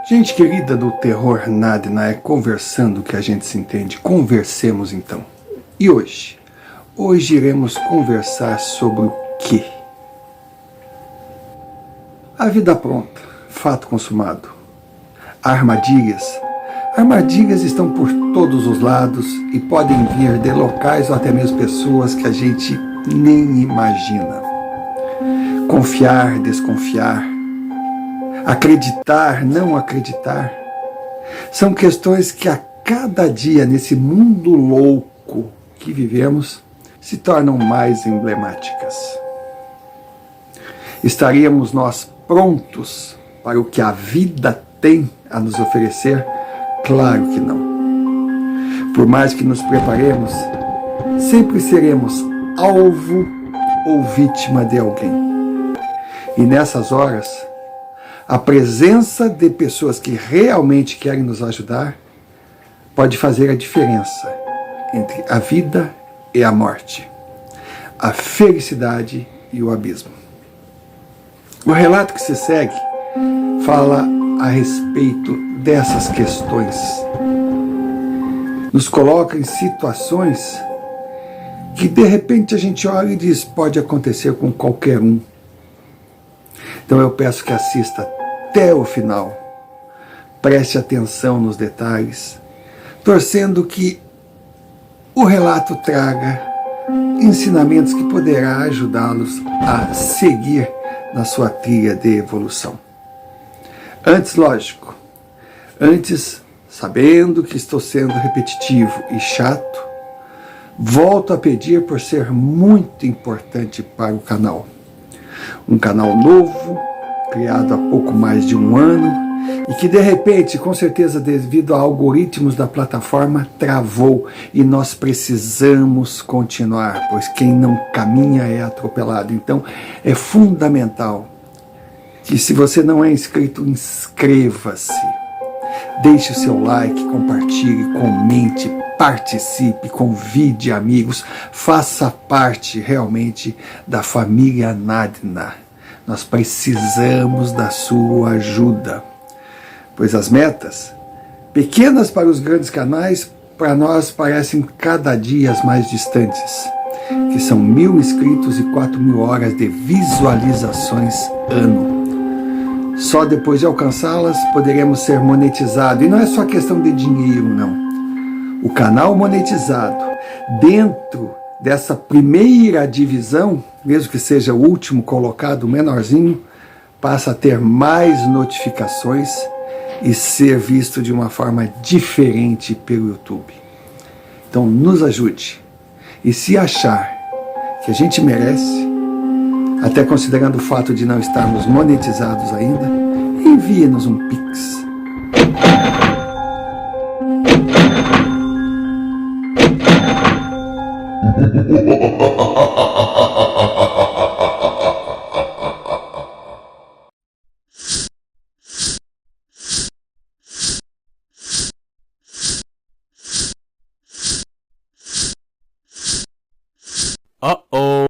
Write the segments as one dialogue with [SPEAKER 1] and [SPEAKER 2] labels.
[SPEAKER 1] Gente querida do terror, nada é conversando que a gente se entende. Conversemos então. E hoje? Hoje iremos conversar sobre o quê? A vida pronta, fato consumado. Armadilhas. Armadilhas estão por todos os lados e podem vir de locais ou até mesmo pessoas que a gente nem imagina. Confiar, desconfiar. Acreditar, não acreditar, são questões que a cada dia nesse mundo louco que vivemos se tornam mais emblemáticas. Estaríamos nós prontos para o que a vida tem a nos oferecer? Claro que não. Por mais que nos preparemos, sempre seremos alvo ou vítima de alguém. E nessas horas, a presença de pessoas que realmente querem nos ajudar pode fazer a diferença entre a vida e a morte, a felicidade e o abismo. O relato que se segue fala a respeito dessas questões. Nos coloca em situações que de repente a gente olha e diz, pode acontecer com qualquer um. Então eu peço que assista até o final, preste atenção nos detalhes, torcendo que o relato traga ensinamentos que poderá ajudá-los a seguir na sua trilha de evolução. Antes, lógico, sabendo que estou sendo repetitivo e chato, volto a pedir por ser muito importante para o canal. Um canal novo, criado há pouco mais de um ano, e que de repente, com certeza devido a algoritmos da plataforma, travou, e nós precisamos continuar, pois quem não caminha é atropelado. Então é fundamental que, se você não é inscrito, inscreva-se, deixe o seu like, compartilhe, comente, participe, convide amigos, faça parte realmente da família Nadna. Nós precisamos da sua ajuda, pois as metas, pequenas para os grandes canais, para nós parecem cada dia as mais distantes, que são 1000 inscritos e 4000 horas de visualizações ano. Só depois de alcançá-las poderemos ser monetizados, e não é só questão de dinheiro, não. O canal monetizado, dentro dessa primeira divisão, mesmo que seja o último colocado, o menorzinho, passa a ter mais notificações e ser visto de uma forma diferente pelo YouTube. Então nos ajude. E se achar que a gente merece, até considerando o fato de não estarmos monetizados ainda, envie-nos um Pix.
[SPEAKER 2] Uh-oh.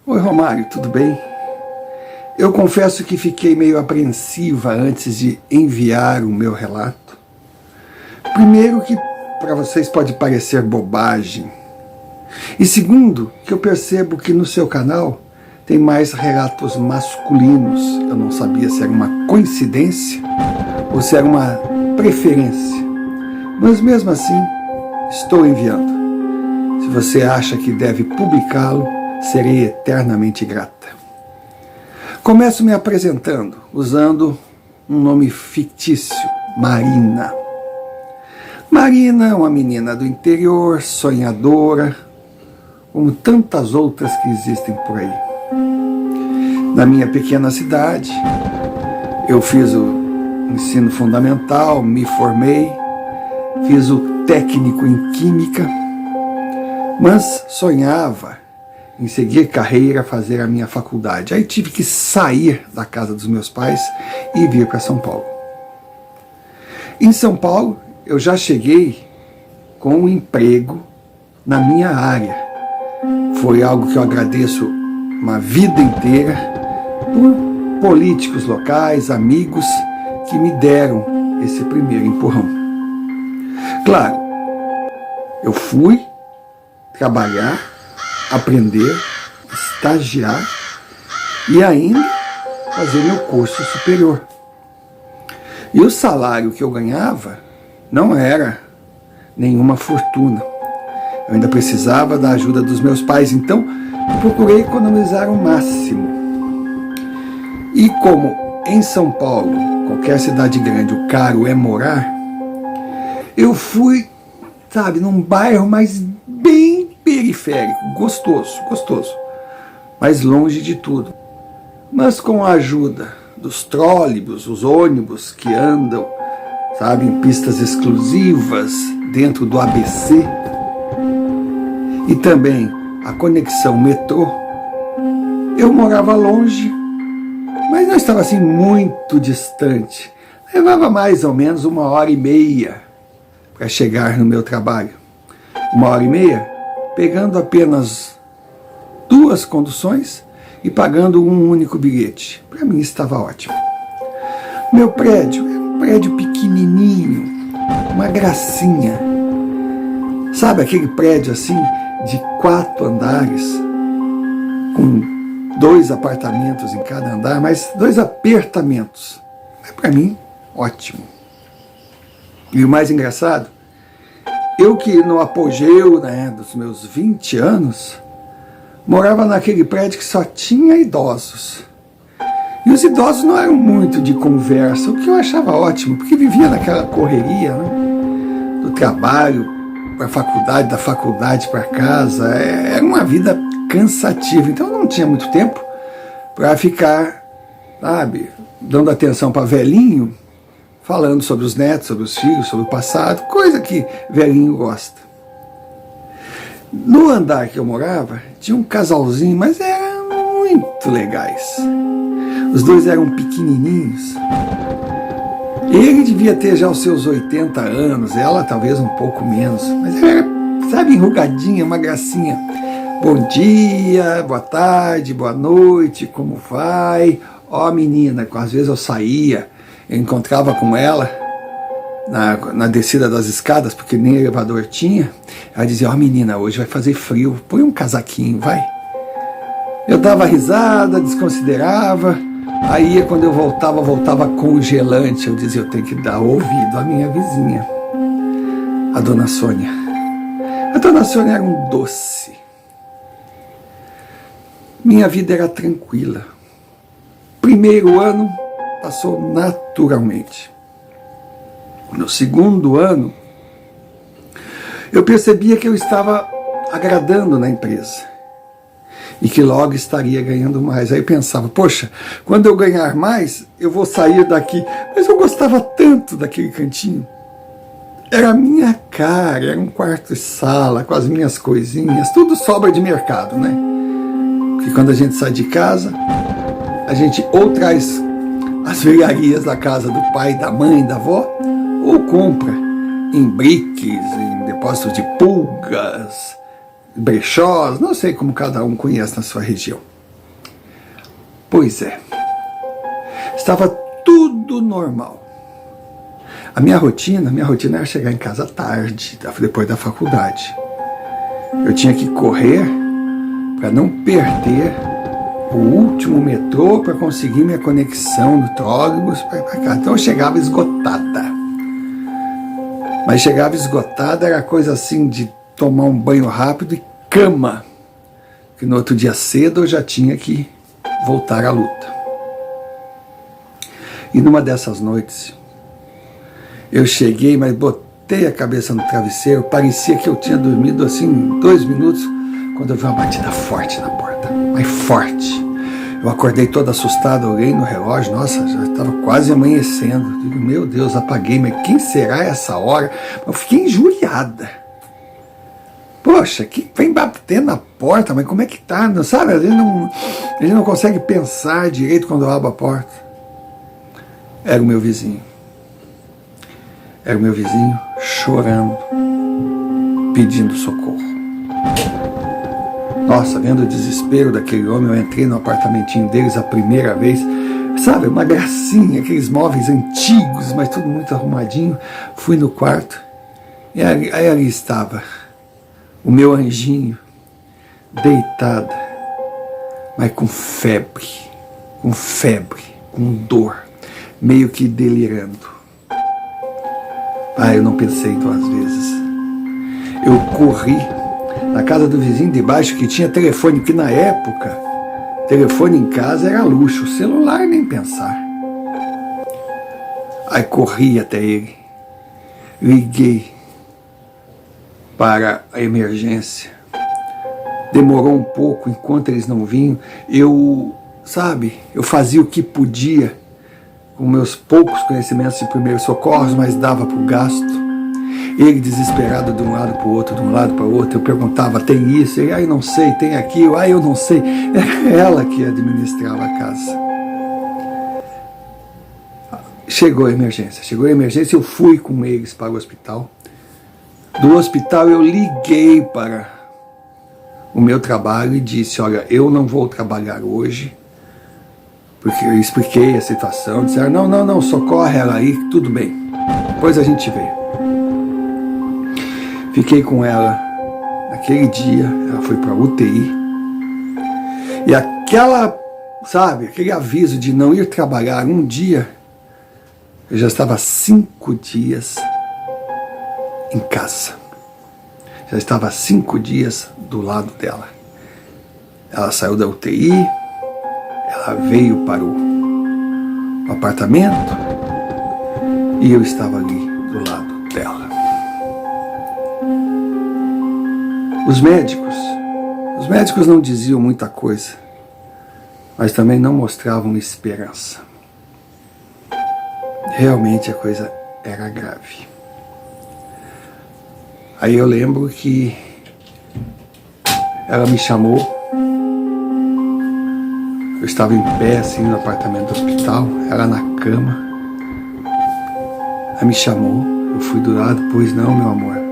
[SPEAKER 1] Oi Romário, tudo bem? Eu confesso que fiquei meio apreensiva antes de enviar o meu relato. Primeiro que para vocês pode parecer bobagem. E segundo, que eu percebo que no seu canal tem mais relatos masculinos. Eu não sabia se era uma coincidência ou se era uma preferência. Mas mesmo assim, estou enviando. Se você acha que deve publicá-lo, serei eternamente grata. Começo me apresentando, usando um nome fictício, Marina. Marina é uma menina do interior, sonhadora, como tantas outras que existem por aí. Na minha pequena cidade, eu fiz o ensino fundamental, me formei, fiz o técnico em química, mas sonhava em seguir carreira, fazer a minha faculdade. Aí tive que sair da casa dos meus pais e vir para São Paulo. Em São Paulo, eu já cheguei com um emprego na minha área. Foi algo que eu agradeço uma vida inteira por políticos locais, amigos que me deram esse primeiro empurrão. Claro, eu fui trabalhar, aprender, estagiar e ainda fazer meu curso superior. E o salário que eu ganhava não era nenhuma fortuna. Eu ainda precisava da ajuda dos meus pais, então procurei economizar o máximo. E como em São Paulo, qualquer cidade grande, o caro é morar, eu fui, sabe, num bairro mais bem periférico, gostoso, mas longe de tudo. Mas com a ajuda dos trólebus, os ônibus que andam, sabe, em pistas exclusivas dentro do ABC, e também a conexão metrô, eu morava longe, mas não estava assim muito distante. Levava mais ou menos 1h30 para chegar no meu trabalho. 1h30, pegando apenas 2 conduções e pagando um único bilhete. Para mim estava ótimo. Meu prédio era um prédio pequenininho, uma gracinha. Sabe aquele prédio assim de 4 andares, com 2 apartamentos em cada andar, mas 2 apertamentos. Para mim, ótimo. E o mais engraçado, eu que no apogeu, né, dos meus 20 anos, morava naquele prédio que só tinha idosos. E os idosos não eram muito de conversa, o que eu achava ótimo, porque vivia naquela correria, né, do trabalho para a faculdade, da faculdade para casa. Era uma vida cansativa, então eu não tinha muito tempo para ficar, sabe, dando atenção para velhinho, falando sobre os netos, sobre os filhos, sobre o passado, coisa que velhinho gosta. No andar que eu morava, tinha um casalzinho, mas eram muito legais. Os 2 eram pequenininhos. Ele devia ter já os seus 80 anos, ela talvez um pouco menos, mas era, sabe, enrugadinha, uma gracinha. Bom dia, boa tarde, boa noite, como vai? Ó, menina, às vezes eu saía, eu encontrava com ela na descida das escadas, porque nem elevador tinha. Ela dizia, ó, menina, hoje vai fazer frio, põe um casaquinho, vai. Eu dava risada, desconsiderava. Aí quando eu voltava congelante. Eu dizia, eu tenho que dar ouvido à minha vizinha, a dona Sônia. A dona Sônia era um doce. Minha vida era tranquila. Primeiro ano passou naturalmente. No segundo ano, eu percebia que eu estava agradando na empresa e que logo estaria ganhando mais. Aí eu pensava, poxa, quando eu ganhar mais, eu vou sair daqui. Mas eu gostava tanto daquele cantinho. Era a minha cara, era um quarto e sala, com as minhas coisinhas, tudo sobra de mercado, né? Porque quando a gente sai de casa, a gente ou traz as velharias da casa do pai, da mãe, da avó, ou compra em briques, em depósitos de pulgas, brechós, não sei como cada um conhece na sua região. Pois é, estava tudo normal. A minha rotina era chegar em casa tarde, depois da faculdade. Eu tinha que correr para não perder o último metrô para conseguir minha conexão no trólebus para ir para casa. Então eu chegava esgotada. Mas chegava esgotada, era coisa assim de tomar um banho rápido e cama. Que no outro dia cedo eu já tinha que voltar à luta. E numa dessas noites, eu cheguei, mas botei a cabeça no travesseiro, parecia que eu tinha dormido assim 2 minutos, quando eu vi uma batida forte na porta, mas forte. Eu acordei todo assustado, olhei no relógio, nossa, já estava quase amanhecendo. Digo, meu Deus, apaguei, mas quem será essa hora? Eu fiquei injuriada. Poxa, que vem batendo na porta, mas como é que tá? Não, sabe, ele não consegue pensar direito quando eu abro a porta. Era o meu vizinho. Era o meu vizinho chorando, pedindo socorro. Nossa, vendo o desespero daquele homem, eu entrei no apartamentinho deles a primeira vez. Sabe, uma gracinha, aqueles móveis antigos, mas tudo muito arrumadinho. Fui no quarto e aí ali estava o meu anjinho, deitado, mas com febre, com dor, meio que delirando. Eu não pensei 2 vezes. Eu corri na casa do vizinho de baixo que tinha telefone, que na época, telefone em casa era luxo, celular nem pensar. Aí corri até ele, liguei para a emergência. Demorou um pouco, enquanto eles não vinham, eu fazia o que podia, com meus poucos conhecimentos de primeiros socorros, mas dava para o gasto. Ele desesperado de um lado para o outro, de um lado para o outro, eu perguntava, tem isso? Ele, não sei, tem aquilo, eu não sei. Era ela que administrava a casa. Chegou a emergência, eu fui com eles para o hospital. Do hospital eu liguei para o meu trabalho e disse, olha, eu não vou trabalhar hoje, porque eu expliquei a situação. Disseram, não, socorre ela aí, tudo bem, depois a gente vê. Fiquei com ela naquele dia, ela foi para a UTI, e aquele aviso de não ir trabalhar um dia, eu já estava 5 dias em casa. Já estava 5 dias do lado dela. Ela saiu da UTI, ela veio para o apartamento e eu estava ali do lado dela. Os médicos não diziam muita coisa, mas também não mostravam esperança. Realmente a coisa era grave. Aí eu lembro que ela me chamou, eu estava em pé assim no apartamento do hospital, ela na cama, ela me chamou, eu fui do lado, pois não, meu amor,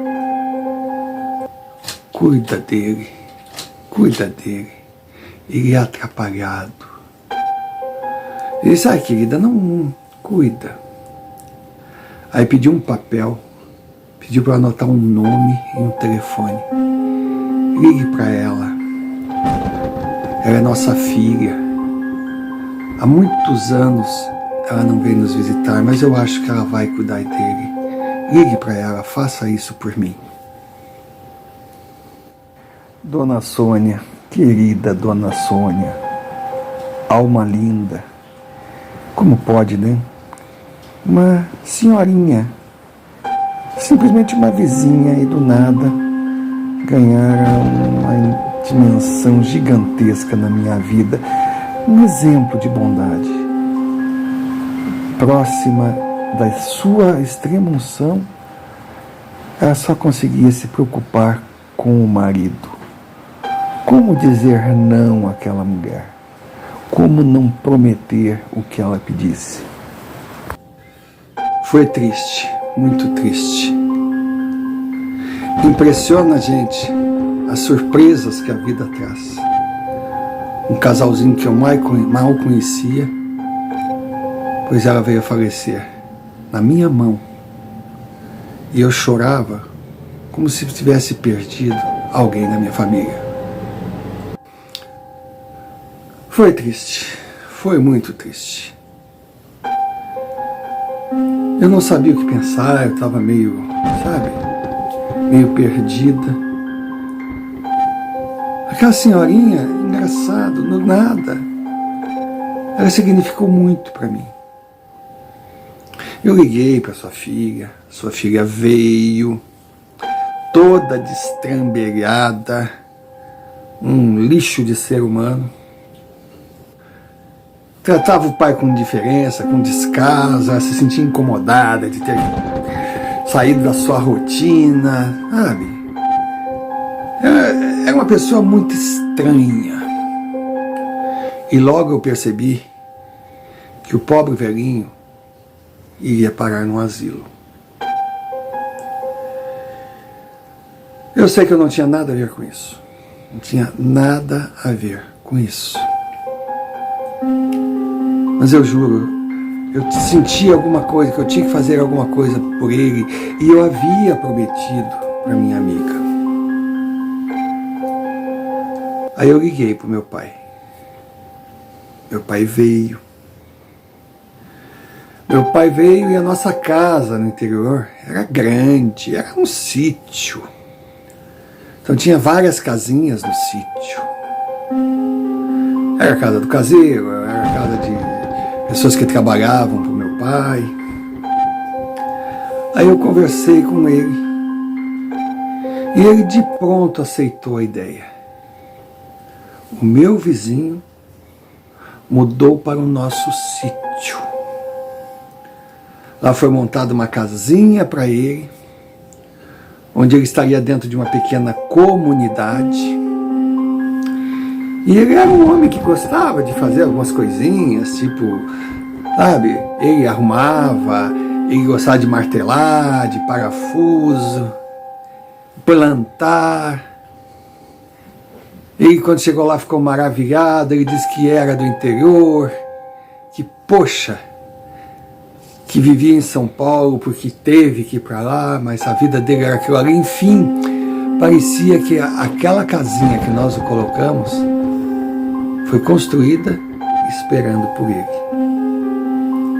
[SPEAKER 1] cuida dele, ele é atrapalhado. Ele disse, querida, não cuida. Aí pediu um papel, pediu para anotar um nome e um telefone. Ligue para ela. Ela é nossa filha. Há muitos anos ela não vem nos visitar, mas eu acho que ela vai cuidar dele. Ligue para ela, faça isso por mim. Dona Sônia, querida Dona Sônia, alma linda, como pode, né? Uma senhorinha, simplesmente uma vizinha, e do nada ganhara uma dimensão gigantesca na minha vida, um exemplo de bondade. Próxima da sua extrema unção, ela só conseguia se preocupar com o marido. Como dizer não àquela mulher? Como não prometer o que ela pedisse? Foi triste, muito triste. Impressiona a gente as surpresas que a vida traz. Um casalzinho que eu mal conhecia, pois ela veio a falecer na minha mão. E eu chorava como se tivesse perdido alguém na minha família. Foi triste, foi muito triste. Eu não sabia o que pensar, eu estava meio perdida. Aquela senhorinha, engraçado, no nada, ela significou muito para mim. Eu liguei para sua filha veio, toda destrambelhada, um lixo de ser humano. tratava o pai com indiferença, com descaso, ela se sentia incomodada de ter saído da sua rotina, sabe? Era uma pessoa muito estranha. E logo eu percebi que o pobre velhinho iria parar num asilo. Eu sei que eu não tinha nada a ver com isso. Não tinha nada a ver com isso. Mas eu juro, eu sentia alguma coisa, que eu tinha que fazer alguma coisa por ele, e eu havia prometido para minha amiga. Aí eu liguei para o meu pai. Meu pai veio. Meu pai veio e a nossa casa no interior era grande, era um sítio. Então tinha várias casinhas no sítio. Era a casa do caseiro, era a casa de pessoas que trabalhavam para o meu pai. Aí eu conversei com ele. E ele de pronto aceitou a ideia. O meu vizinho mudou para o nosso sítio. Lá foi montada uma casinha para ele, onde ele estaria dentro de uma pequena comunidade. E ele era um homem que gostava de fazer algumas coisinhas, tipo, sabe, ele arrumava, ele gostava de martelar, de parafuso, plantar. Ele, quando chegou lá, ficou maravilhado. Ele disse que era do interior, que, poxa, que vivia em São Paulo porque teve que ir para lá, mas a vida dele era aquilo ali. Enfim, parecia que aquela casinha que nós o colocamos foi construída esperando por ele.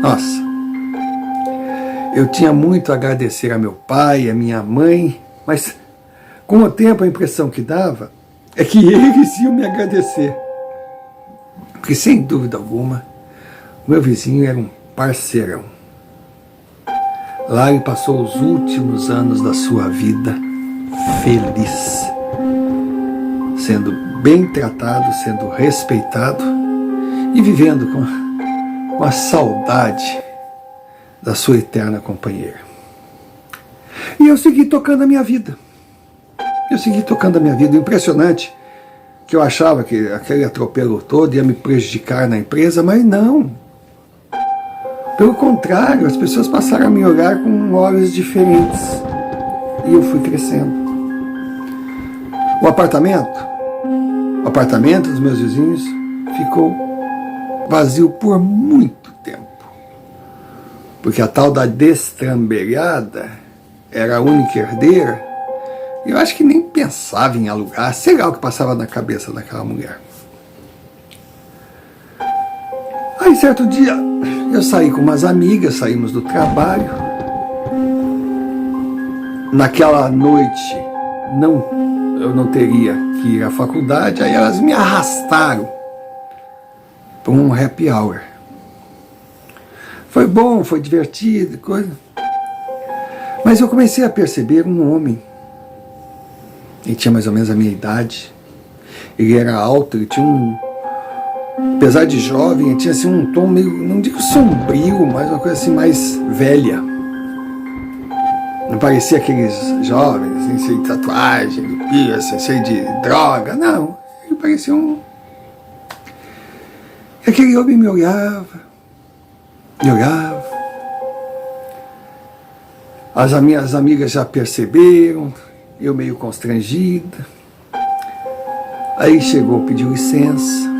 [SPEAKER 1] Nossa, eu tinha muito a agradecer a meu pai, a minha mãe, mas com o tempo a impressão que dava é que eles iam me agradecer. Porque, sem dúvida alguma, o meu vizinho era um parceirão. Lá ele passou os últimos anos da sua vida feliz, sendo bem tratado, sendo respeitado e vivendo com a saudade da sua eterna companheira. E eu segui tocando a minha vida. Impressionante que eu achava que aquele atropelo todo ia me prejudicar na empresa, mas não. Pelo contrário, as pessoas passaram a me olhar com olhos diferentes. E eu fui crescendo. O apartamento dos meus vizinhos ficou vazio por muito tempo. Porque a tal da destrambelhada era a única herdeira. Eu acho que nem pensava em alugar, sei lá o que passava na cabeça daquela mulher. Aí certo dia eu saí com umas amigas, saímos do trabalho. Naquela noite eu não teria que ir à faculdade, aí elas me arrastaram para um happy hour. Foi bom, foi divertido, coisa. Mas eu comecei a perceber um homem. Ele tinha mais ou menos a minha idade. Ele era alto, ele tinha apesar de jovem, ele tinha assim um tom meio, não digo sombrio, mas uma coisa assim mais velha. Não parecia aqueles jovens, assim, cheio de tatuagem, de piercing, cheio de droga, não. Ele parecia um... E aquele homem me olhava. As minhas amigas já perceberam, eu meio constrangida. Aí chegou, pediu licença.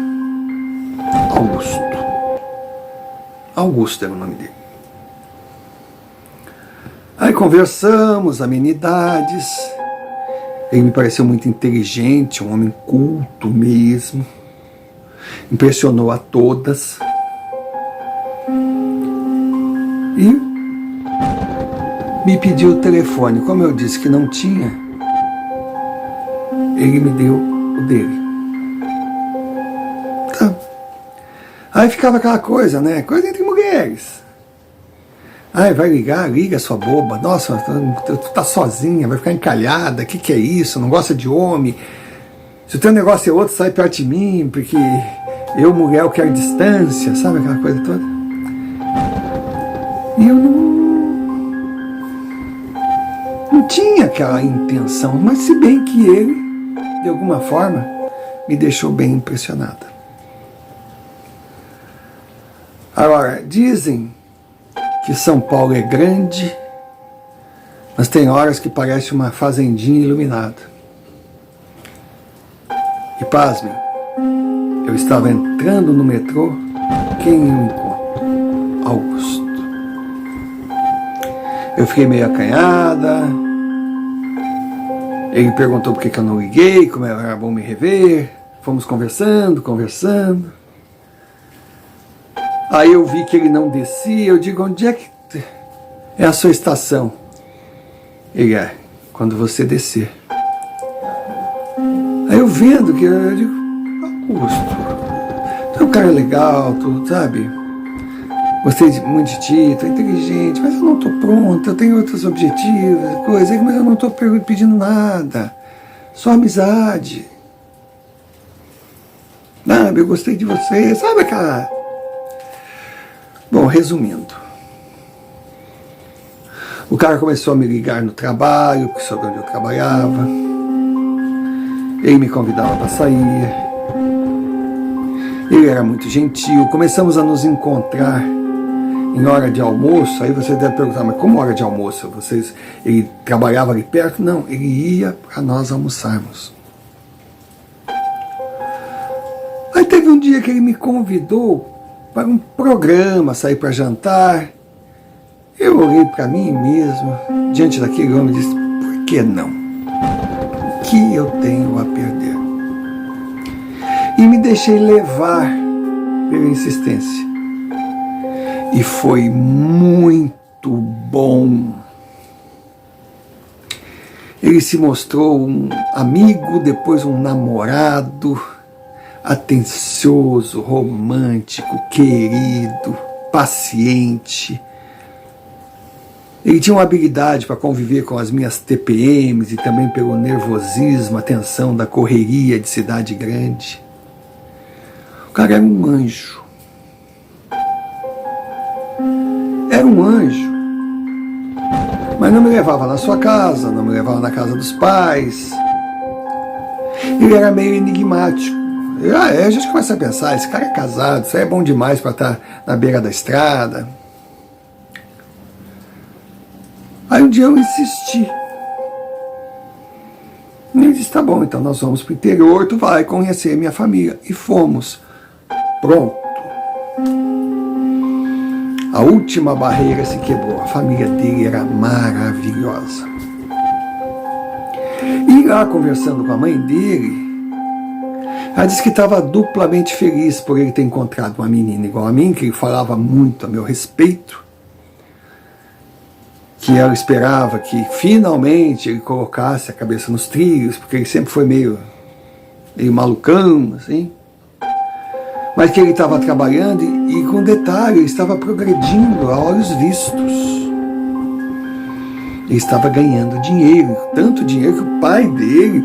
[SPEAKER 1] Augusto era o nome dele. Aí conversamos, amenidades. Ele me pareceu muito inteligente, um homem culto mesmo. Impressionou a todas. E me pediu o telefone. Como eu disse que não tinha, ele me deu o dele. Tá. Aí ficava aquela coisa, né? Coisa entre mulheres. Ai, vai ligar, liga sua boba. Nossa, tu tá sozinha, vai ficar encalhada. Que é isso? Não gosta de homem. Se o teu negócio é outro, sai perto de mim, porque Eu, mulher, eu quero distância, sabe aquela coisa toda? E eu não tinha aquela intenção, mas se bem que ele, de alguma forma, me deixou bem impressionada. Agora, dizem que São Paulo é grande, mas tem horas que parece uma fazendinha iluminada. E pasmem, eu estava entrando no metrô, quem eu encontro? Augusto. Eu fiquei meio acanhada, ele perguntou por que eu não liguei, como era bom me rever, fomos conversando. Aí eu vi que ele não descia, eu digo, onde é que é a sua estação? Ele quando você descer. Aí eu vendo que eu digo, Augusto, tu é um cara legal, tu sabe, gostei muito de ti, tu é inteligente, mas eu não estou pronto, eu tenho outros objetivos, coisas, mas eu não estou pedindo nada, só amizade. Sabe, eu gostei de você, sabe aquela... Bom, resumindo, o cara começou a me ligar no trabalho, porque soube onde eu trabalhava, ele me convidava para sair, ele era muito gentil, começamos a nos encontrar em hora de almoço. Aí você deve perguntar, mas como hora de almoço? Ele trabalhava ali perto? Não, ele ia para nós almoçarmos. Aí teve um dia que ele me convidou para um programa, sair para jantar. Eu olhei para mim mesmo, diante daquele homem, e disse, por que não? O que eu tenho a perder? E me deixei levar pela insistência. E foi muito bom. Ele se mostrou um amigo, depois um namorado, atencioso, romântico, querido, paciente. Ele tinha uma habilidade para conviver com as minhas TPMs e também pelo nervosismo, a tensão da correria de cidade grande. O cara era um anjo. Era um anjo. Mas não me levava na sua casa, não me levava na casa dos pais. Ele era meio enigmático. A gente começa a pensar, esse cara é casado, isso aí é bom demais para estar na beira da estrada. Aí um dia eu insisti. E ele disse, tá bom, então nós vamos para o interior, tu vai conhecer minha família. E fomos. Pronto. A última barreira se quebrou. A família dele era maravilhosa. E lá, conversando com a mãe dele, ela disse que estava duplamente feliz por ele ter encontrado uma menina igual a mim, que ele falava muito a meu respeito, que ela esperava que finalmente ele colocasse a cabeça nos trilhos, porque ele sempre foi meio malucão, assim. Mas que ele estava trabalhando e com detalhe, ele estava progredindo a olhos vistos. Ele estava ganhando dinheiro, tanto dinheiro que o pai dele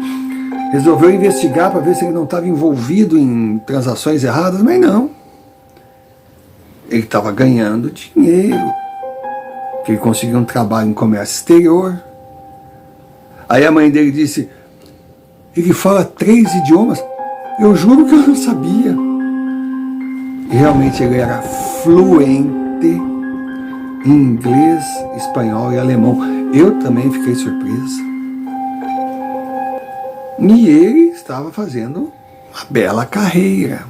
[SPEAKER 1] resolveu investigar para ver se ele não estava envolvido em transações erradas, mas não. Ele estava ganhando dinheiro, que ele conseguiu um trabalho em comércio exterior. Aí a mãe dele disse, ele fala 3 idiomas, eu juro que eu não sabia. E realmente ele era fluente em inglês, espanhol e alemão. Eu também fiquei surpresa. E ele estava fazendo uma bela carreira.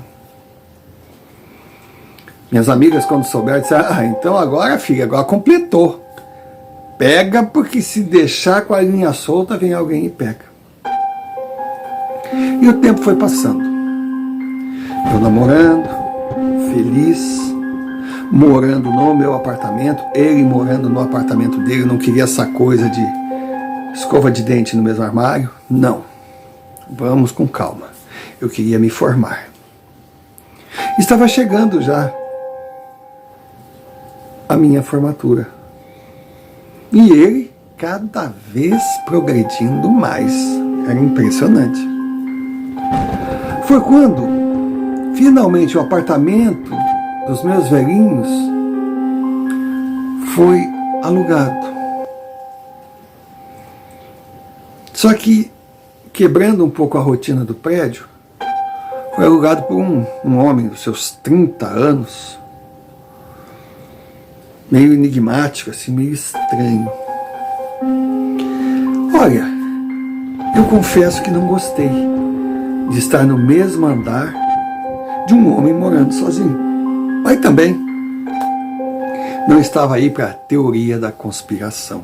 [SPEAKER 1] Minhas amigas, quando souberam, disseram, então agora, filha, agora completou. Pega, porque se deixar com a linha solta, vem alguém e pega. E o tempo foi passando. Eu namorando, feliz, morando no meu apartamento, ele morando no apartamento dele, não queria essa coisa de escova de dente no mesmo armário. Não. Vamos com calma. Eu queria me formar. Estava chegando já a minha formatura. E ele cada vez progredindo mais. Era impressionante. Foi quando finalmente o apartamento dos meus velhinhos foi alugado. Só que, quebrando um pouco a rotina do prédio, foi alugado por um homem dos seus 30 anos, meio enigmático, assim, meio estranho. Olha, eu confesso que não gostei de estar no mesmo andar de um homem morando sozinho. Mas também não estava aí para a teoria da conspiração.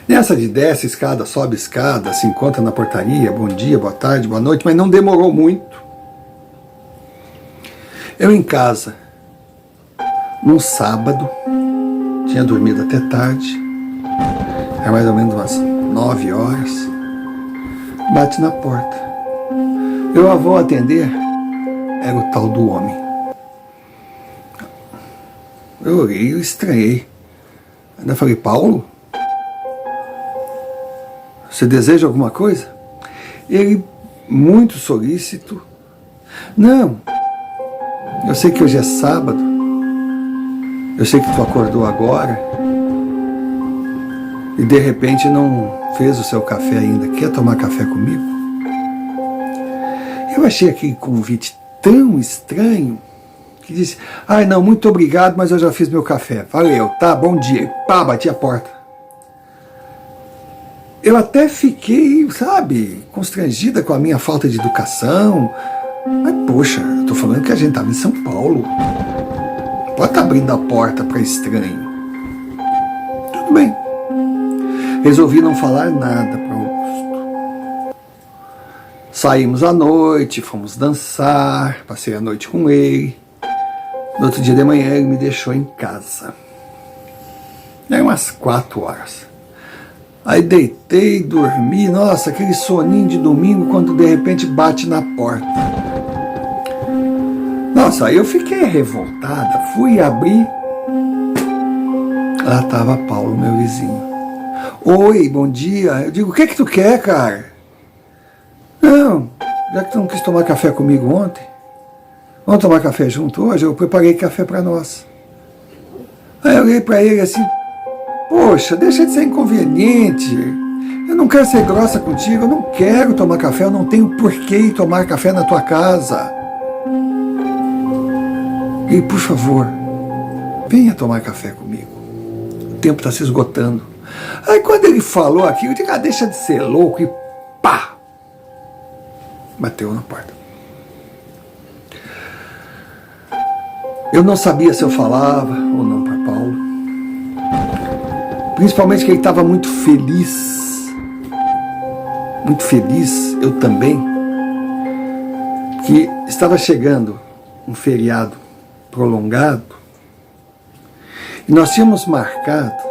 [SPEAKER 1] Nessa de desce escada, sobe escada, se encontra na portaria, bom dia, boa tarde, boa noite, mas não demorou muito. Eu em casa, num sábado, tinha dormido até tarde, era mais ou menos umas 9 horas, bate na porta. Eu vou atender, era o tal do homem. Eu olhei, eu estranhei. Ainda falei, Paulo? Você deseja alguma coisa? Ele, muito solícito. Não, eu sei que hoje é sábado. Eu sei que tu acordou agora. E de repente não fez o seu café ainda. Quer tomar café comigo? Eu achei aquele convite tão estranho que disse, ai não, muito obrigado, mas eu já fiz meu café. Valeu, tá, bom dia. E pá, bati a porta. Eu até fiquei, sabe, constrangida com a minha falta de educação. Mas, poxa, eu tô falando que a gente estava em São Paulo. Pode estar abrindo a porta para estranho. Tudo bem. Resolvi não falar nada para Augusto. Saímos à noite, fomos dançar, passei a noite com ele. No outro dia de manhã ele me deixou em casa. Eram umas 4 horas. Aí deitei, dormi, nossa, aquele soninho de domingo quando de repente bate na porta. Nossa, aí eu fiquei revoltada, fui abrir, lá estava Paulo, meu vizinho. Oi, bom dia. Eu digo, o que tu quer, cara? Não, já que tu não quis tomar café comigo ontem, vamos tomar café junto hoje? Eu preparei café para nós. Aí eu olhei para ele assim, poxa, deixa de ser inconveniente. Eu não quero ser grossa contigo, eu não quero tomar café, eu não tenho porquê tomar café na tua casa. E, por favor, venha tomar café comigo. O tempo está se esgotando. Aí quando ele falou aquilo, eu digo, deixa de ser louco, e pá! Bateu na porta. Eu não sabia se eu falava ou não para Paulo. Principalmente que ele estava muito feliz, eu também, que estava chegando um feriado prolongado e nós tínhamos marcado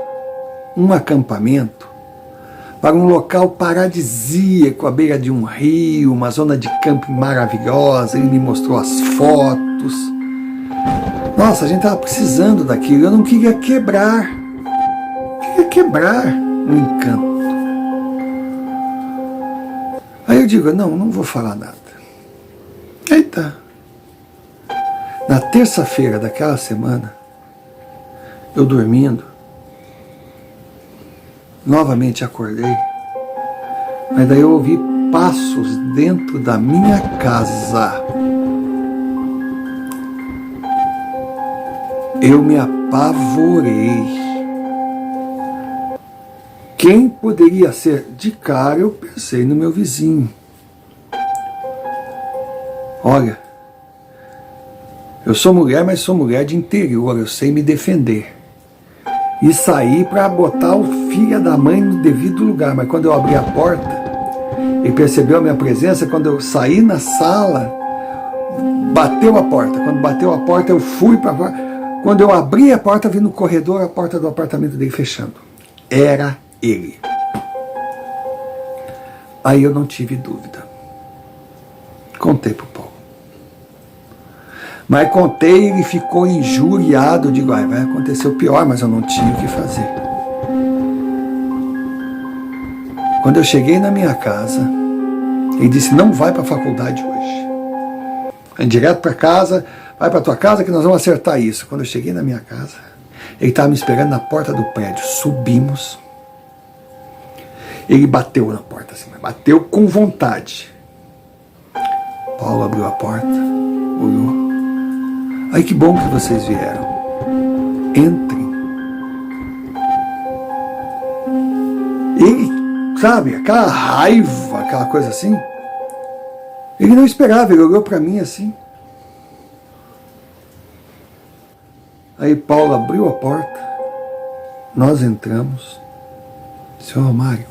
[SPEAKER 1] um acampamento para um local paradisíaco à beira de um rio, uma zona de camping maravilhosa. Ele me mostrou as fotos. Nossa, a gente estava precisando daquilo, eu não queria quebrar o encanto. Aí eu digo, não vou falar nada. Aí tá. Na terça-feira daquela semana, eu dormindo, novamente acordei, mas daí eu ouvi passos dentro da minha casa. Eu me apavorei. Quem poderia ser? De cara eu pensei no meu vizinho. Olha, eu sou mulher, mas sou mulher de interior, eu sei me defender. E saí para botar o filho da mãe no devido lugar, mas quando eu abri a porta, ele percebeu a minha presença, quando eu saí na sala, bateu a porta. Quando bateu a porta, eu fui para fora. Quando eu abri a porta, vi no corredor a porta do apartamento dele fechando. Era ele. Aí eu não tive dúvida. Contei pro Paulo. Mas contei, ele ficou injuriado. Eu digo, vai acontecer o pior, mas eu não tinha o que fazer. Quando eu cheguei na minha casa, ele disse, não vai para a faculdade hoje. Vem direto para casa, vai para tua casa que nós vamos acertar isso. Quando eu cheguei na minha casa, ele estava me esperando na porta do prédio. Subimos. Ele bateu na porta, assim, bateu com vontade. Paulo abriu a porta, olhou. Ai, que bom que vocês vieram. Entrem. Ele, sabe, aquela raiva, aquela coisa assim. Ele não esperava, ele olhou para mim assim. Aí Paulo abriu a porta, nós entramos. Senhor Romário,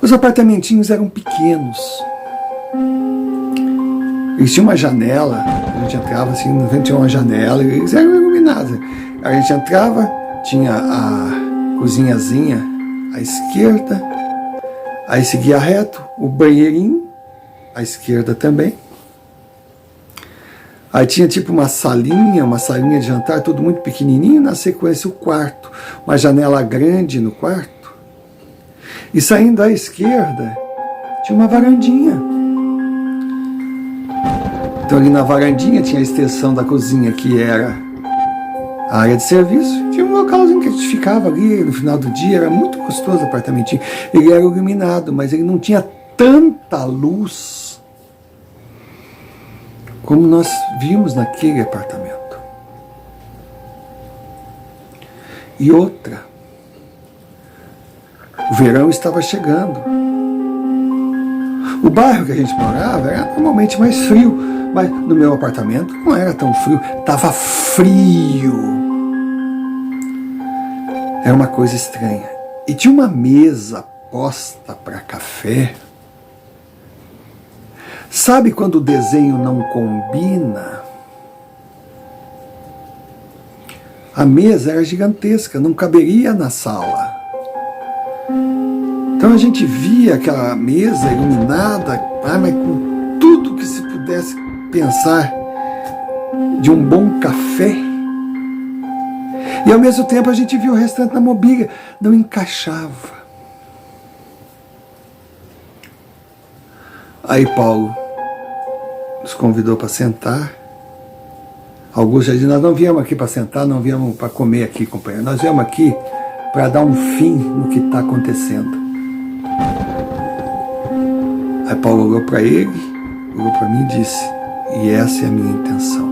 [SPEAKER 1] os apartamentinhos eram pequenos. Eles tinham uma janela, a gente entrava assim, na frente tinha uma janela, e eles eram iluminados. A gente entrava, tinha a cozinhazinha à esquerda, aí seguia reto, o banheirinho, à esquerda também. Aí tinha tipo uma salinha de jantar, tudo muito pequenininho, na sequência o quarto, uma janela grande no quarto. E saindo à esquerda, tinha uma varandinha. Então ali na varandinha tinha a extensão da cozinha, que era a área de serviço. Tinha um localzinho que a gente ficava ali no final do dia, era muito gostoso o apartamentinho. Ele era iluminado, mas ele não tinha tanta luz como nós vimos naquele apartamento. E outra, o verão estava chegando. O bairro que a gente morava era normalmente mais frio, mas no meu apartamento não era tão frio, estava frio. Era uma coisa estranha. E tinha uma mesa posta para café. Sabe quando o desenho não combina? A mesa era gigantesca, não caberia na sala. Então a gente via aquela mesa iluminada, mas com tudo que se pudesse pensar de um bom café. E ao mesmo tempo a gente via o restante da mobília, não encaixava. Aí Paulo nos convidou para sentar. Augusto já disse, nós não viemos aqui para sentar, não viemos para comer aqui, companheiro. Nós viemos aqui para dar um fim no que está acontecendo. Aí Paulo olhou para ele, olhou para mim e disse, e essa é a minha intenção.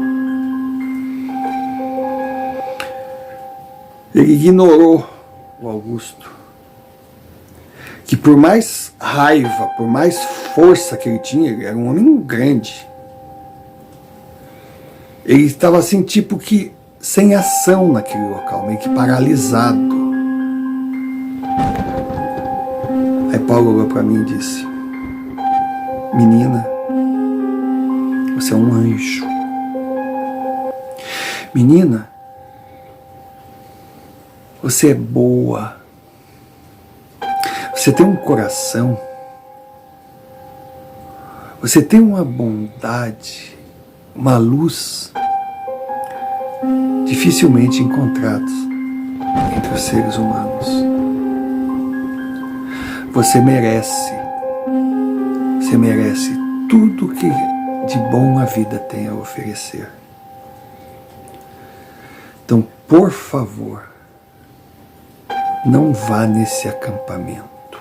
[SPEAKER 1] Ele ignorou o Augusto, que por mais raiva, por mais força que ele tinha, ele era um homem grande. Ele estava assim, tipo que sem ação naquele local, meio que paralisado. Aí Paulo olhou para mim e disse, menina, você é um anjo. Menina, você é boa. Você tem um coração. Você tem uma bondade, uma luz dificilmente encontrados entre os seres humanos. Você merece tudo que de bom a vida tem a oferecer. Então, por favor, não vá nesse acampamento.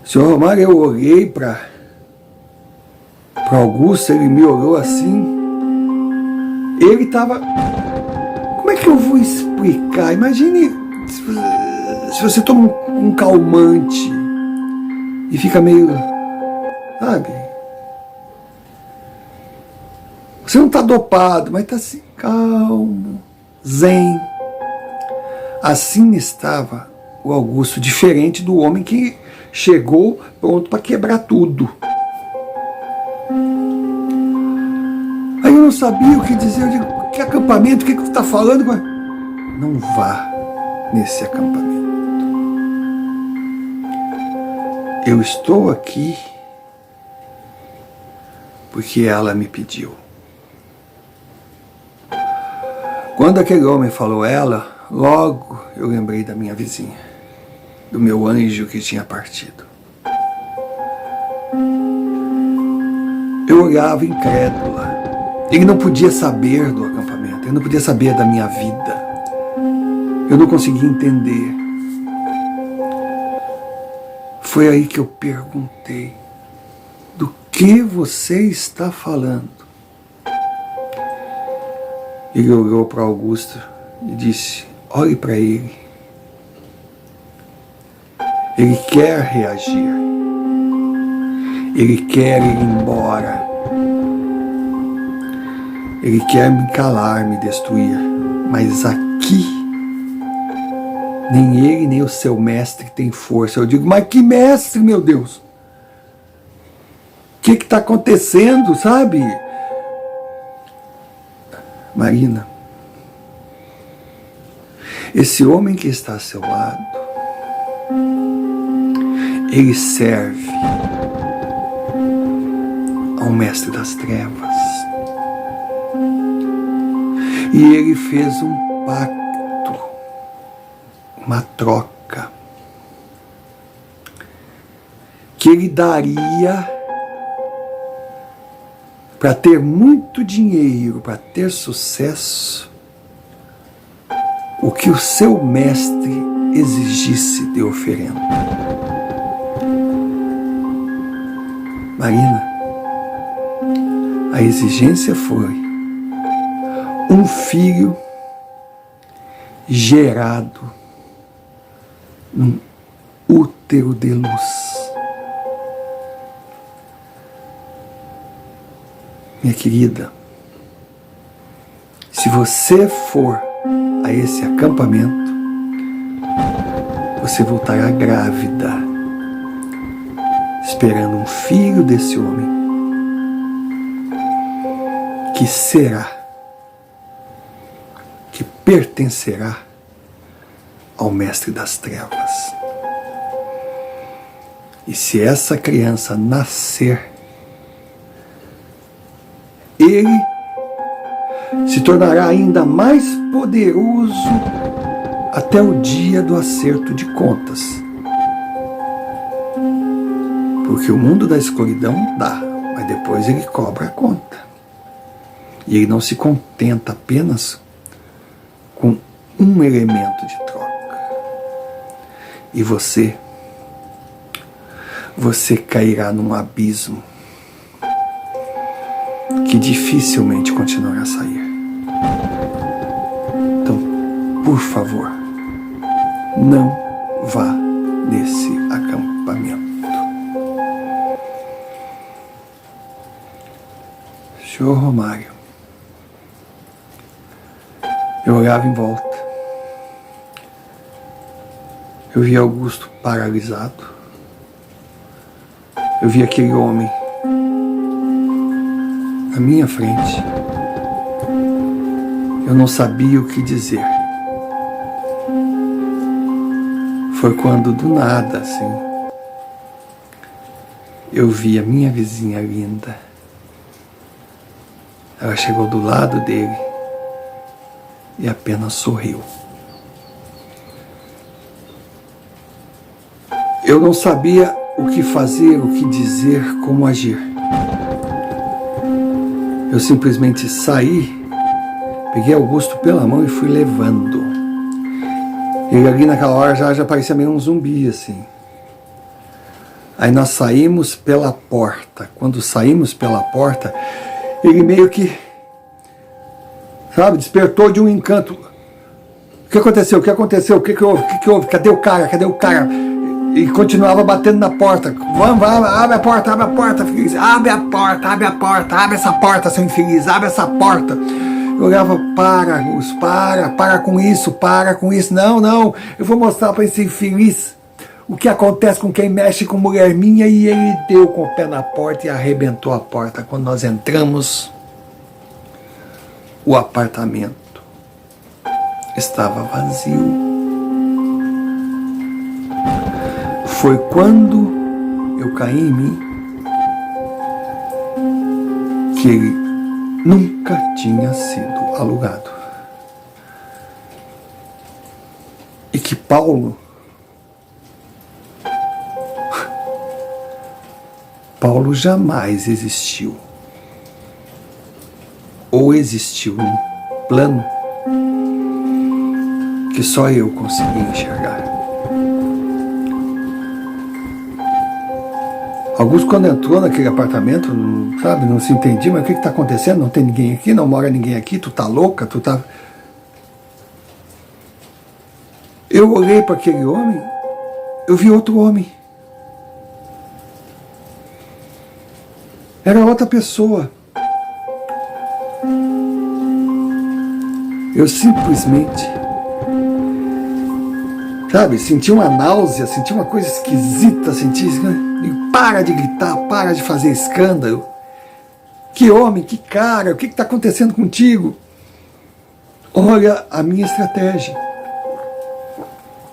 [SPEAKER 1] Senhor Romário, eu olhei para Augusto, ele me olhou assim. Ele estava... Como é que eu vou explicar? Imagine se você toma um calmante e fica meio... Sabe? Você não está dopado, mas está assim, calmo, zen. Assim estava o Augusto, diferente do homem que chegou pronto para quebrar tudo. Aí eu não sabia o que dizer, eu digo, que acampamento, o que você está falando? Não vá nesse acampamento. Eu estou aqui porque ela me pediu. Quando aquele homem falou ela, logo eu lembrei da minha vizinha, do meu anjo que tinha partido. Eu olhava incrédula. Ele não podia saber do acampamento, ele não podia saber da minha vida. Eu não conseguia entender. Foi aí que eu perguntei: do que você está falando? Ele olhou para Augusto e disse: olhe para ele. Ele quer reagir. Ele quer ir embora. Ele quer me calar, me destruir. Mas aqui, nem ele nem o seu mestre tem força. Eu digo: mas que mestre, meu Deus? O que está acontecendo, sabe? Marina, esse homem que está ao seu lado, ele serve ao mestre das trevas. E ele fez um pacto, uma troca, que ele daria para ter muito dinheiro, para ter sucesso, o que o seu mestre exigisse de oferenda. Marina, a exigência foi um filho gerado num útero de luz. Minha querida, se você for a esse acampamento, você voltará grávida, esperando um filho desse homem, que pertencerá ao mestre das trevas. E se essa criança nascer, ele se tornará ainda mais poderoso até o dia do acerto de contas. Porque o mundo da escuridão dá, mas depois ele cobra a conta. E ele não se contenta apenas com um elemento de troca. E você cairá num abismo que dificilmente continuará a sair. Então, por favor, não vá nesse acampamento. Senhor Romário, eu olhava em volta. Eu via Augusto paralisado. Eu via aquele homem na minha frente. Eu não sabia o que dizer. Foi quando, do nada, assim, eu vi a minha vizinha linda. Ela chegou do lado dele e apenas sorriu. Eu não sabia o que fazer, o que dizer, como agir. Eu simplesmente saí, peguei Augusto pela mão e fui levando. Ele ali naquela hora já parecia meio um zumbi, assim. Aí nós saímos pela porta. Quando saímos pela porta, ele meio que, sabe, despertou de um encanto. O que aconteceu? O que aconteceu? O que houve? O que houve? Cadê o cara? Cadê o cara? E continuava batendo na porta. Vamos, abre a porta, infeliz. Abre a porta, abre essa porta, seu infeliz, abre essa porta. Eu olhava: para com isso. Não, eu vou mostrar para esse infeliz o que acontece com quem mexe com mulher minha. E ele deu com o pé na porta e arrebentou a porta. Quando nós entramos, o apartamento estava vazio. Foi quando eu caí em mim que ele nunca tinha sido alugado. E que Paulo jamais existiu. Ou existiu um plano que só eu consegui enxergar. Augusto, quando entrou naquele apartamento, sabe, não se entendia, mas o que está acontecendo? Não tem ninguém aqui, não mora ninguém aqui, tu tá louca, tu tá... Eu olhei para aquele homem, eu vi outro homem. Era outra pessoa. Eu simplesmente, sabe, senti uma náusea, senti uma coisa esquisita, senti, para de gritar, para de fazer escândalo. Que homem, que cara, o que está acontecendo contigo? Olha a minha estratégia.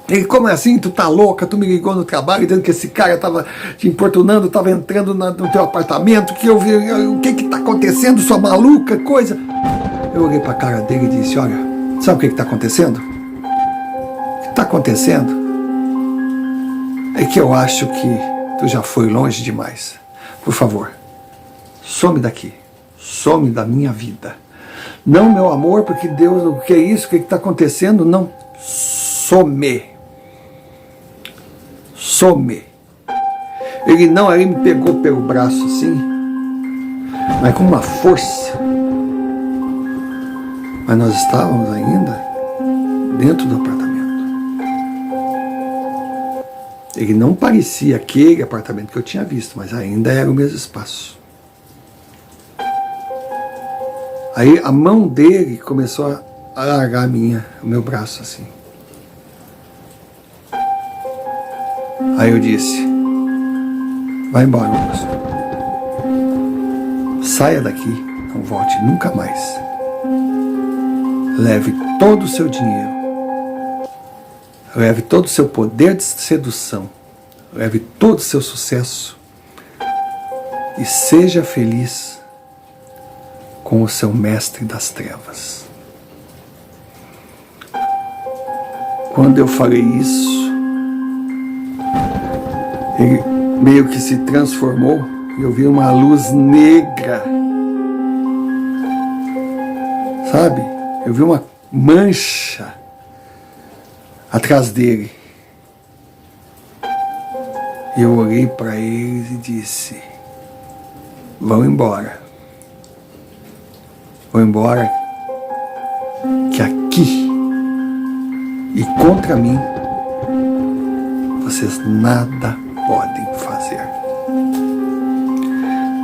[SPEAKER 1] Ele, como é assim? Tu tá louca? Tu me ligou no trabalho dizendo que esse cara estava te importunando, estava entrando no teu apartamento, que eu vi, o que está acontecendo, sua maluca, coisa. Eu olhei para a cara dele e disse, olha, sabe o que está acontecendo? O que está acontecendo é que eu acho que tu já foi longe demais. Por favor, some daqui, some da minha vida. Não, meu amor, porque Deus, o que é isso? O que está acontecendo? Não, some. Some. Ele não, ele me pegou pelo braço assim, mas com uma força. Mas nós estávamos ainda dentro do apartamento. Ele não parecia aquele apartamento que eu tinha visto, mas ainda era o mesmo espaço. Aí a mão dele começou a largar o meu braço assim. Aí eu disse, vai embora, Augusto. Saia daqui, não volte nunca mais. Leve todo o seu dinheiro. Leve todo o seu poder de sedução. Leve todo o seu sucesso. E seja feliz com o seu mestre das trevas. Quando eu falei isso, ele meio que se transformou e eu vi uma luz negra. Sabe? Eu vi uma mancha atrás dele. E eu olhei para eles e disse, vão embora. Vão embora, que aqui e contra mim vocês nada podem fazer.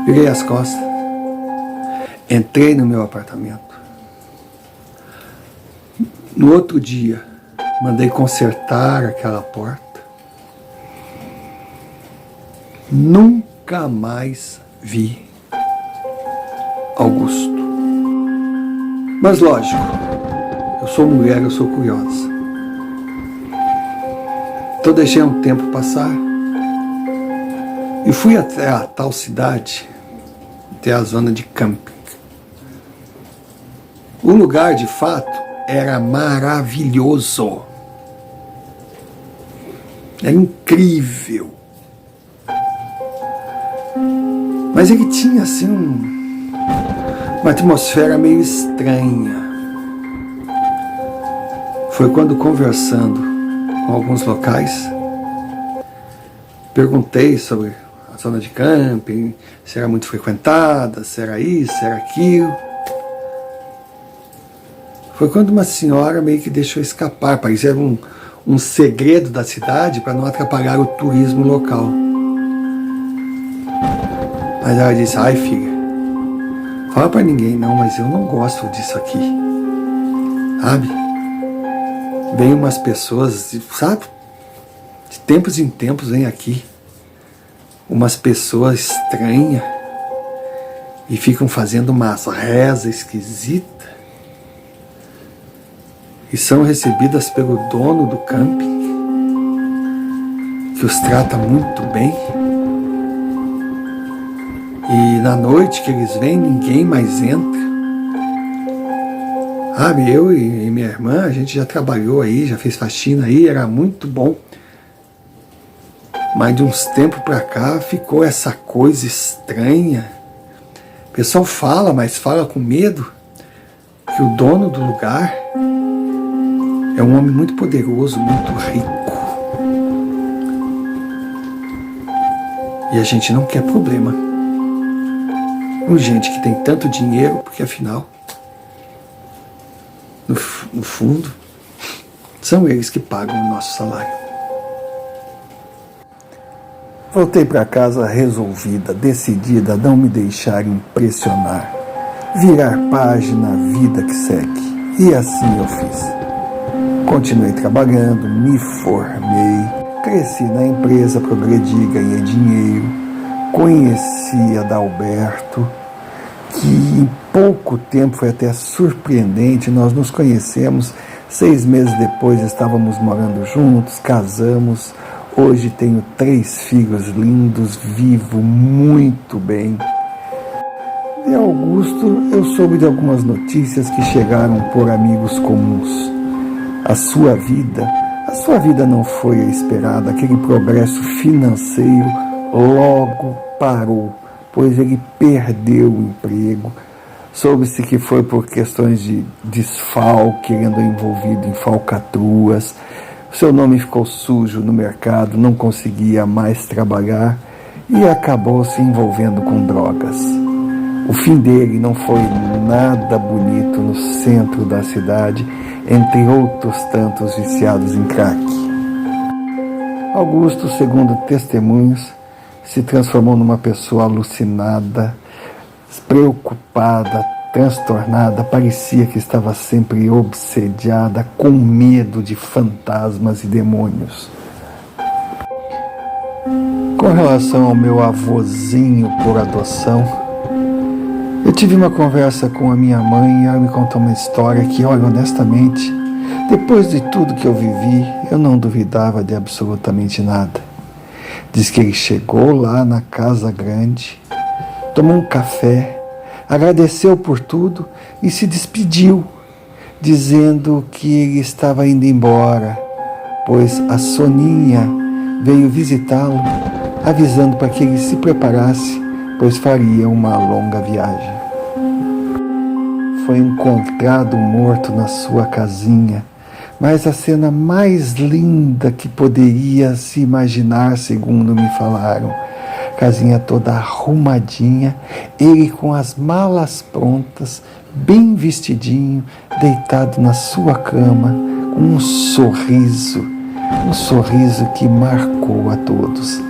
[SPEAKER 1] Virei as costas, entrei no meu apartamento. No outro dia, mandei consertar aquela porta. Nunca mais vi Augusto. Mas lógico, eu sou mulher, eu sou curiosa. Então deixei um tempo passar e fui até a tal cidade, até a zona de camping. O lugar, de fato, era maravilhoso. Era incrível. Mas ele tinha assim uma atmosfera meio estranha. Foi quando, conversando com alguns locais, perguntei sobre a zona de camping, se era muito frequentada, se era isso, se era aquilo. Foi quando uma senhora meio que deixou escapar, parecia um segredo da cidade para não atrapalhar o turismo local. Mas ela disse, ai filha, fala para ninguém não, mas eu não gosto disso aqui. Sabe? Vem umas pessoas, sabe? De tempos em tempos vem aqui umas pessoas estranhas e ficam fazendo umas rezas esquisitas e são recebidas pelo dono do camping, que os trata muito bem. E na noite que eles vêm, ninguém mais entra. Sabe, eu e minha irmã, a gente já trabalhou aí, já fez faxina aí, era muito bom. Mas de uns tempos pra cá ficou essa coisa estranha. O pessoal fala, mas fala com medo. que o dono do lugar é um homem muito poderoso, muito rico. E a gente não quer problema com gente que tem tanto dinheiro, porque afinal, no fundo, são eles que pagam o nosso salário. Voltei para casa resolvida, decidida a não me deixar impressionar, virar página à vida que segue. E assim eu fiz. Continuei trabalhando, me formei, cresci na empresa, progredi, ganhei dinheiro, conheci Adalberto, que em pouco tempo foi até surpreendente. Nós nos conhecemos, 6 meses depois estávamos morando juntos, casamos. Hoje tenho 3 filhos lindos, vivo muito bem. De Augusto eu soube de algumas notícias que chegaram por amigos comuns. A sua vida não foi a esperada. Aquele progresso financeiro logo parou, pois ele perdeu o emprego. Soube-se que foi por questões de desfalque, ele andou envolvido em falcatruas. Seu nome ficou sujo no mercado, não conseguia mais trabalhar e acabou se envolvendo com drogas. O fim dele não foi nada bonito no centro da cidade, entre outros tantos viciados em crack. Augusto, segundo testemunhos, se transformou numa pessoa alucinada, preocupada, transtornada, parecia que estava sempre obsediada, com medo de fantasmas e demônios. Com relação ao meu avôzinho por adoção, eu tive uma conversa com a minha mãe e ela me contou uma história que, olha, honestamente, depois de tudo que eu vivi, eu não duvidava de absolutamente nada. Diz que ele chegou lá na casa grande, tomou um café, agradeceu por tudo e se despediu, dizendo que ele estava indo embora, pois a Soninha veio visitá-lo, avisando para que ele se preparasse, pois faria uma longa viagem. Foi encontrado morto na sua casinha, mas a cena mais linda que poderia se imaginar, segundo me falaram. Casinha toda arrumadinha, ele com as malas prontas, bem vestidinho, deitado na sua cama, com um sorriso que marcou a todos.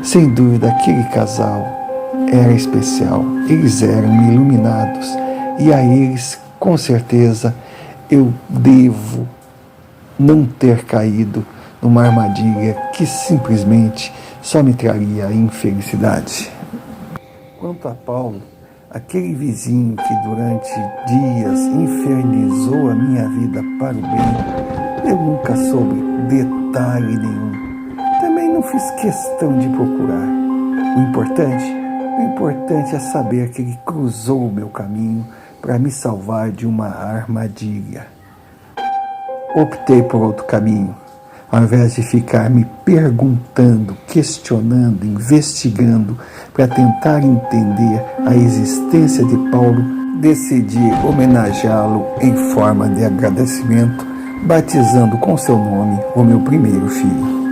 [SPEAKER 1] Sem dúvida, aquele casal era especial, eles eram iluminados, e a eles, com certeza, eu devo não ter caído numa armadilha que simplesmente só me traria infelicidade. Quanto a Paulo, aquele vizinho que durante dias infernizou a minha vida para o bem, eu nunca soube detalhe nenhum. Também não fiz questão de procurar. O importante é saber que ele cruzou o meu caminho para me salvar de uma armadilha. Optei por outro caminho. Ao invés de ficar me perguntando, questionando, investigando para tentar entender a existência de Paulo, decidi homenageá-lo em forma de agradecimento, batizando com seu nome o meu primeiro filho.